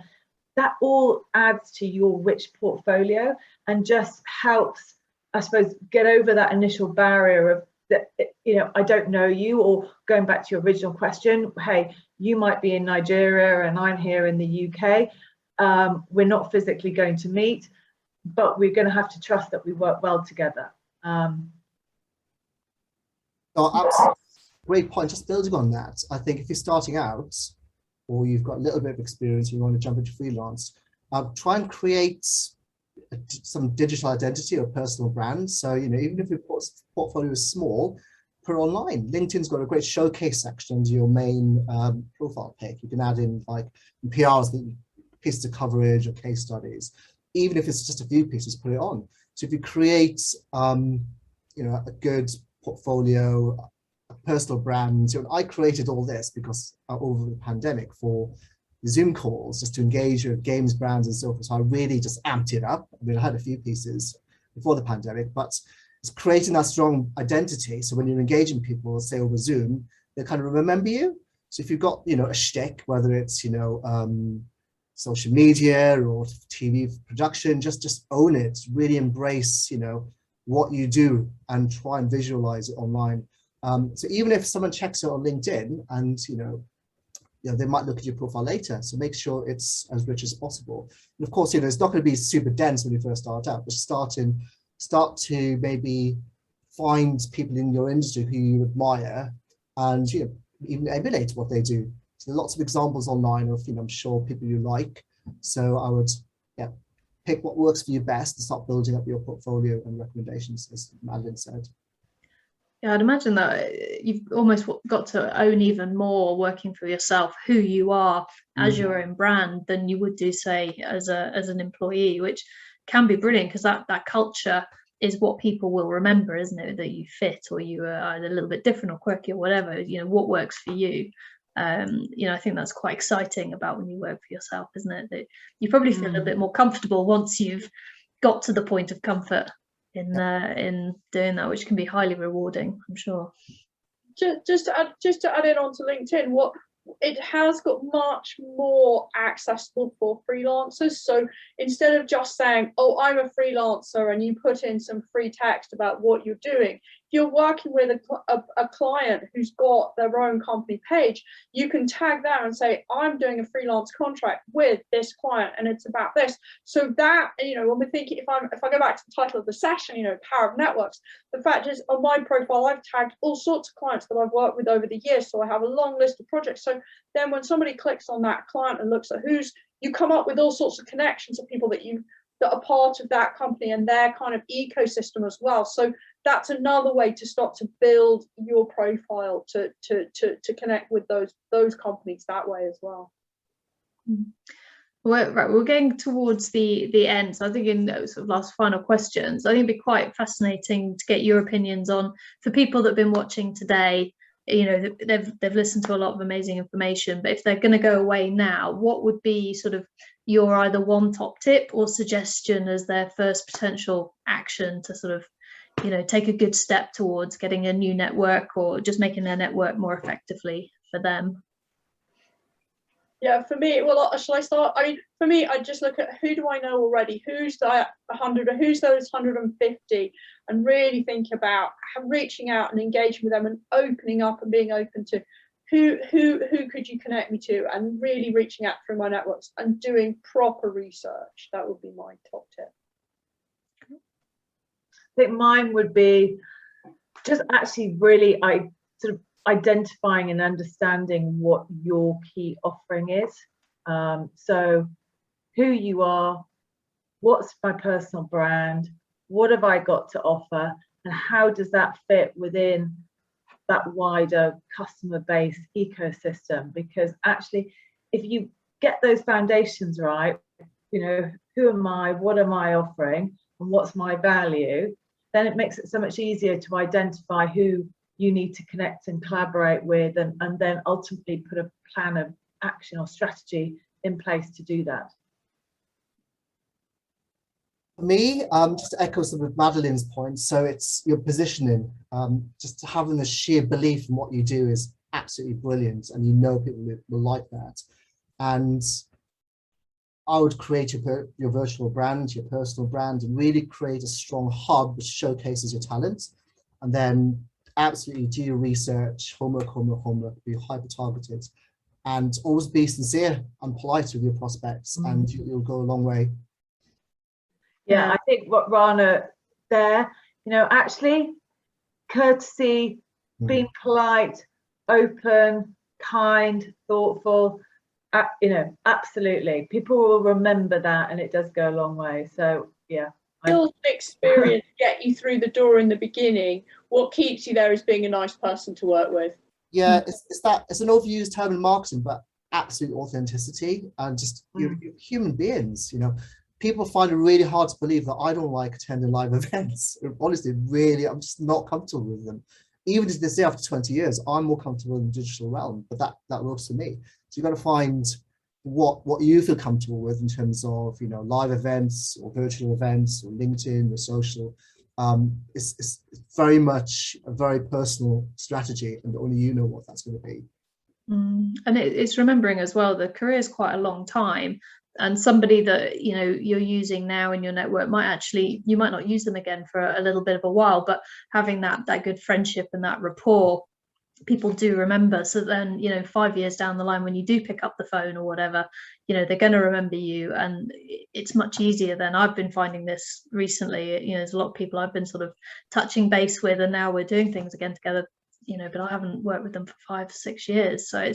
that all adds to your rich portfolio and just helps, I suppose, get over that initial barrier of that, you know, I don't know you, or going back to your original question, hey, you might be in Nigeria and I'm here in the UK. We're not physically going to meet, but we're going to have to trust that we work well together. Great point. Just building on that, I think if you're starting out, or you've got a little bit of experience, you want to jump into freelance, try and create some digital identity or personal brand. So, you know, even if your portfolio is small, put it online. LinkedIn's got a great showcase section under your main profile pic. You can add in like PRs, pieces of coverage or case studies. Even if it's just a few pieces, put it on. So if you create, you know, a good portfolio, a personal brand. You know, I created all this because over the pandemic for Zoom calls, just to engage with games brands and so forth. So I really just amped it up. I mean, I had a few pieces before the pandemic, but it's creating that strong identity. So when you're engaging people, say over Zoom, they kind of remember you. So if you've got, you know, a shtick, whether it's, you know, social media or TV production, just own it. Really embrace, you know, what you do and try and visualize it online. So even if someone checks it on LinkedIn and, you know, they might look at your profile later. So make sure it's as rich as possible. And of course, you know, it's not going to be super dense when you first start out, but start to maybe find people in your industry who you admire and, you know, even emulate what they do. So there are lots of examples online of, you know, I'm sure people you like. So I would, yeah, pick what works for you best and start building up your portfolio and recommendations, as Madeleine said. Yeah, I'd imagine that you've almost got to own even more working for yourself who you are as your own brand than you would do, say, as an employee, which can be brilliant because that culture is what people will remember, isn't it? That you fit or you are either a little bit different or quirky or whatever, you know, what works for you. You know, I think that's quite exciting about when you work for yourself, isn't it? That you probably feel a little bit more comfortable once you've got to the point of comfort in doing that, which can be highly rewarding, I'm sure. Just to add in onto LinkedIn, what it has got much more accessible for freelancers. So instead of just saying, oh, I'm a freelancer, and you put in some free text about what you're doing, if you're working with a client who's got their own company page, you can tag there and say, I'm doing a freelance contract with this client and it's about this. So that, you know, when we're thinking, if I go back to the title of the session, you know, Power of Networks, the fact is on my profile, I've tagged all sorts of clients that I've worked with over the years. So I have a long list of projects. So then when somebody clicks on that client and looks at you come up with all sorts of connections of people that are part of that company and their kind of ecosystem as well. So that's another way to start to build your profile to connect with those companies that way as well. Well, right, we're getting towards the end, so I think in those sort of last final questions, I think it'd be quite fascinating to get your opinions on, for people that have been watching today, you know, they've listened to a lot of amazing information, but if they're going to go away now, what would be sort of your either one top tip or suggestion as their first potential action to sort of, you know, take a good step towards getting a new network or just making their network more effectively for them? Yeah, for me, well, shall I start? I mean, for me, I just look at who do I know already, who's that 100, or who's those 150, and really think about reaching out and engaging with them and opening up and being open to who could you connect me to, and really reaching out through my networks and doing proper research. That would be my top tip. I think mine would be just actually really identifying and understanding what your key offering is. So who you are, what's my personal brand, what have I got to offer, and how does that fit within that wider customer base ecosystem? Because actually, if you get those foundations right, you know, who am I, what am I offering, and what's my value, then it makes it so much easier to identify who you need to connect and collaborate with, and then ultimately put a plan of action or strategy in place to do that. For me, just to echo some of Madeleine's points, so it's your positioning. Just having the sheer belief in what you do is absolutely brilliant, and you know people will like that. And I would create your virtual brand, your personal brand, and really create a strong hub which showcases your talent. And then absolutely do your research, homework, be hyper targeted, and always be sincere and polite with your prospects, and you'll go a long way. Yeah, I think what Rana there, you know, actually courtesy, being polite, open, kind, thoughtful, you know, absolutely. People will remember that, and it does go a long way. So yeah, skills and experience get you through the door in the beginning. What keeps you there is being a nice person to work with. Yeah, it's an overused term in marketing, but absolute authenticity and just you're human beings. You know, people find it really hard to believe that I don't like attending live events. Honestly, really, I'm just not comfortable with them. Even to this day, after 20 years, I'm more comfortable in the digital realm, but that works for me. So you've got to find what you feel comfortable with in terms of, you know, live events or virtual events or LinkedIn or social. It's very much a very personal strategy, and only you know what that's going to be. And it's remembering as well, the career is quite a long time, and somebody that, you know, you're using now in your network you might not use them again for a little bit of a while, but having that good friendship and that rapport, people do remember. So then, you know, 5 years down the line, when you do pick up the phone or whatever, you know, they're going to remember you, and it's much easier. Then I've been finding this recently, you know, there's a lot of people I've been sort of touching base with, and now we're doing things again together, you know, but I haven't worked with them for 5 or 6 years. So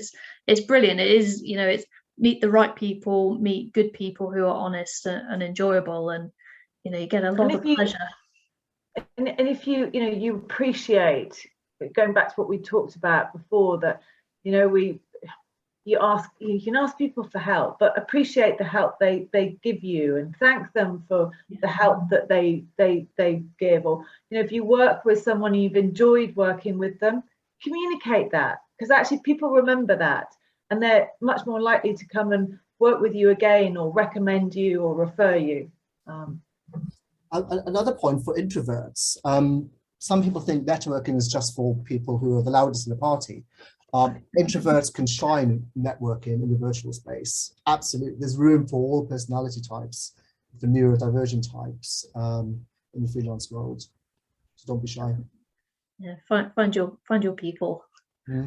it's brilliant. It is, you know, it's meet the right people, meet good people who are honest and enjoyable, and, you know, you get a lot of pleasure. And if you know, you appreciate, going back to what we talked about before, that, you know, you can ask people for help, but appreciate the help they give you and thank them for the help that they give. Or, you know, if you work with someone you've enjoyed working with them, communicate that, because actually people remember that, and they're much more likely to come and work with you again or recommend you or refer you. Another point for introverts, some people think networking is just for people who are the loudest in the party. Introverts can shine networking in the virtual space. Absolutely, there's room for all personality types, for neurodivergent types in the freelance world. So don't be shy. Yeah, find your people. Yeah.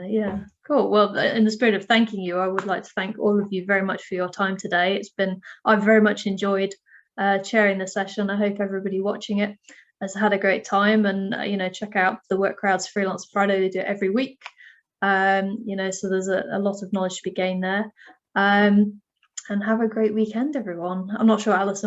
Yeah, cool. Well, in the spirit of thanking you, I would like to thank all of you very much for your time today. I've very much enjoyed chairing the session. I hope everybody watching it has had a great time, and you know, check out the Work Crowds Freelance Friday. They do it every week. You know, so there's a lot of knowledge to be gained there. And have a great weekend, everyone. I'm not sure, Alison,